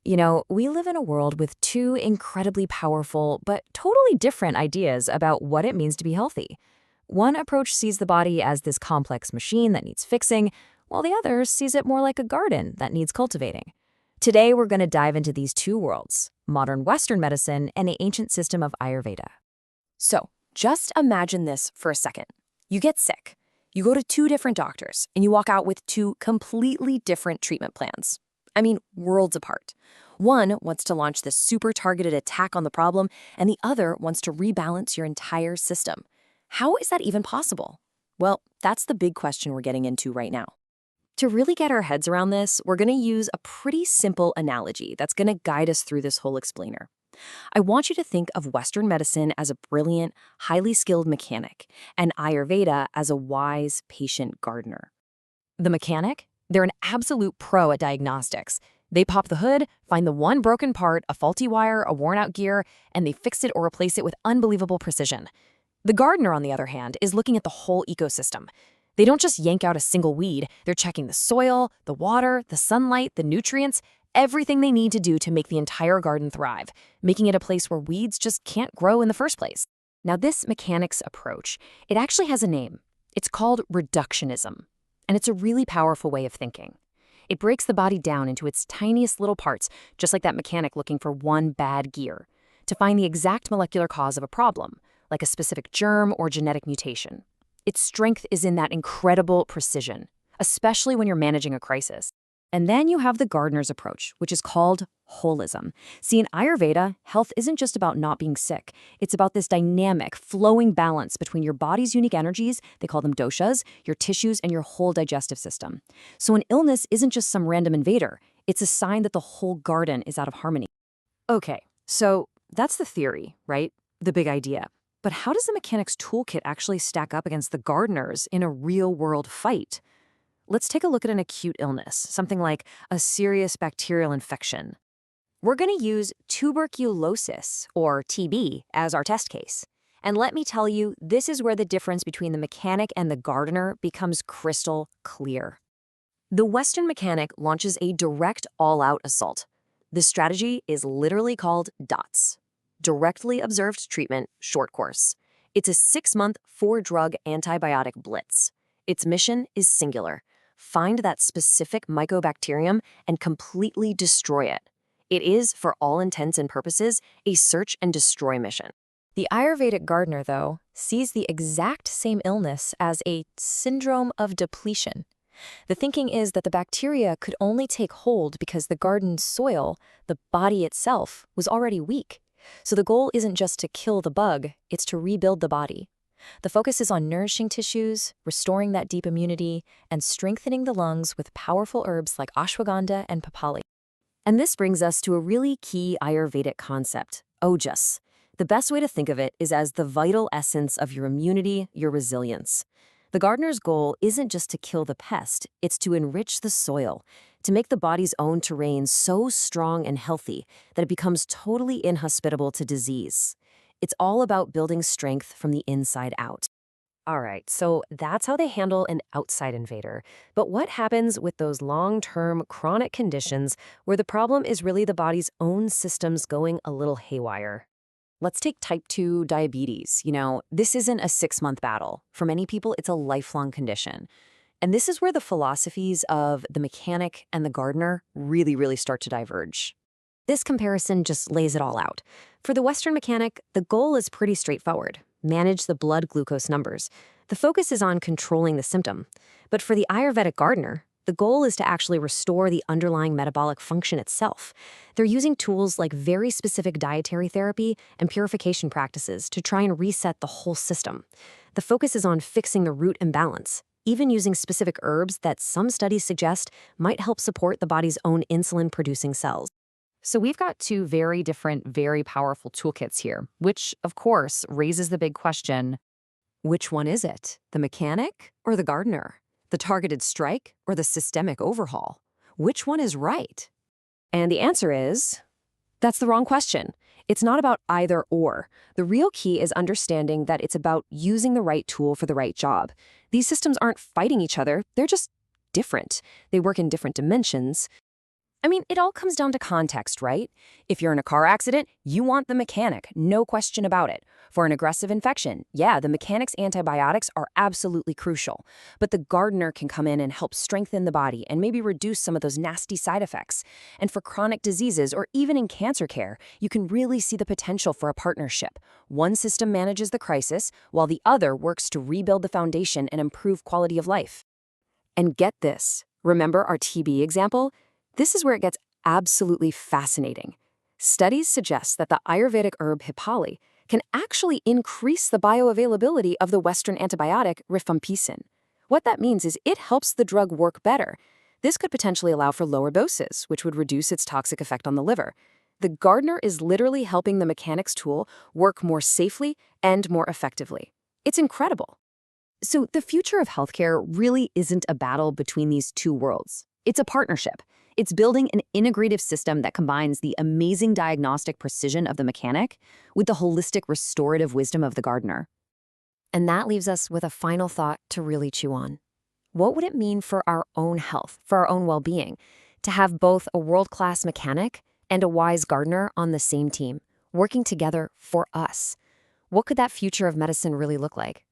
We live in a world with two incredibly powerful but totally different ideas about what it means to be healthy. One approach sees the body as this complex machine that needs fixing, while the other sees it more like a garden that needs cultivating. Today, we're going to dive into these two worlds, modern Western medicine and the ancient system of Ayurveda. So, just imagine this for a second. You get sick. You go to two different doctors, and you walk out with two completely different treatment plans. I mean, worlds apart. One wants to launch this super targeted attack on the problem, and the other wants to rebalance your entire system. How is that even possible? Well, that's the big question we're getting into right now. To really get our heads around this, we're going to use a pretty simple analogy that's going to guide us through this whole explainer. I want you to think of Western medicine as a brilliant, highly skilled mechanic, and Ayurveda as a wise, patient gardener. The mechanic? They're an absolute pro at diagnostics. They pop the hood, find the one broken part, a faulty wire, a worn-out gear, and they fix it or replace it with unbelievable precision. The gardener, on the other hand, is looking at the whole ecosystem. They don't just yank out a single weed, they're checking the soil, the water, the sunlight, the nutrients, everything they need to do to make the entire garden thrive, making it a place where weeds just can't grow in the first place. Now, this mechanic's approach, it actually has a name. It's called reductionism, and it's a really powerful way of thinking. It breaks the body down into its tiniest little parts, just like that mechanic looking for one bad gear, to find the exact molecular cause of a problem, like a specific germ or genetic mutation. Its strength is in that incredible precision, especially when you're managing a crisis. And then you have the gardener's approach, which is called holism. See, in Ayurveda, health isn't just about not being sick. It's about this dynamic, flowing balance between your body's unique energies, they call them doshas, your tissues, and your whole digestive system. So an illness isn't just some random invader. It's a sign that the whole garden is out of harmony. Okay, so that's the theory, right? The big idea. But how does the mechanic's toolkit actually stack up against the gardener's in a real-world fight? Let's take a look at an acute illness, something like a serious bacterial infection. We're going to use tuberculosis, or TB, as our test case. And let me tell you, this is where the difference between the mechanic and the gardener becomes crystal clear. The Western mechanic launches a direct all-out assault. This strategy is literally called DOTS. Directly Observed Treatment, Short Course. It's a 6-month, 4-drug antibiotic blitz. Its mission is singular. Find that specific mycobacterium and completely destroy it. It is, for all intents and purposes, a search and destroy mission. The Ayurvedic gardener, though, sees the exact same illness as a syndrome of depletion. The thinking is that the bacteria could only take hold because the garden's soil, the body itself, was already weak. So the goal isn't just to kill the bug, it's to rebuild the body. The focus is on nourishing tissues, restoring that deep immunity, and strengthening the lungs with powerful herbs like ashwagandha and papali. And this brings us to a really key Ayurvedic concept, ojas. The best way to think of it is as the vital essence of your immunity, your resilience. The gardener's goal isn't just to kill the pest, it's to enrich the soil, to make the body's own terrain so strong and healthy that it becomes totally inhospitable to disease. It's all about building strength from the inside out. All right, so that's how they handle an outside invader. But what happens with those long-term chronic conditions where the problem is really the body's own systems going a little haywire? Let's take type 2 diabetes. This isn't a 6-month battle. For many people, it's a lifelong condition. And this is where the philosophies of the mechanic and the gardener really start to diverge. This comparison just lays it all out. For the Western mechanic, the goal is pretty straightforward. Manage the blood glucose numbers. The focus is on controlling the symptom. But for the Ayurvedic gardener, the goal is to actually restore the underlying metabolic function itself. They're using tools like very specific dietary therapy and purification practices to try and reset the whole system. The focus is on fixing the root imbalance, even using specific herbs that some studies suggest might help support the body's own insulin-producing cells. So we've got two very different, very powerful toolkits here, which, of course, raises the big question, which one is it? The mechanic or the gardener? The targeted strike or the systemic overhaul? Which one is right? And the answer is, that's the wrong question. It's not about either or. The real key is understanding that it's about using the right tool for the right job. These systems aren't fighting each other, they're just different. They work in different dimensions. I mean, it all comes down to context, right? If you're in a car accident, you want the mechanic, no question about it. For an aggressive infection, yeah, the mechanic's antibiotics are absolutely crucial. But the gardener can come in and help strengthen the body and maybe reduce some of those nasty side effects. And for chronic diseases or even in cancer care, you can really see the potential for a partnership. One system manages the crisis, while the other works to rebuild the foundation and improve quality of life. And get this, remember our TB example? This is where it gets absolutely fascinating. Studies suggest that the Ayurvedic herb hepali can actually increase the bioavailability of the Western antibiotic rifampicin. What that means is it helps the drug work better. This could potentially allow for lower doses, which would reduce its toxic effect on the liver. The gardener is literally helping the mechanic's tool work more safely and more effectively. It's incredible. So the future of healthcare really isn't a battle between these two worlds. It's a partnership. It's building an integrative system that combines the amazing diagnostic precision of the mechanic with the holistic restorative wisdom of the gardener. And that leaves us with a final thought to really chew on. What would it mean for our own health, for our own well-being, to have both a world-class mechanic and a wise gardener on the same team, working together for us? What could that future of medicine really look like?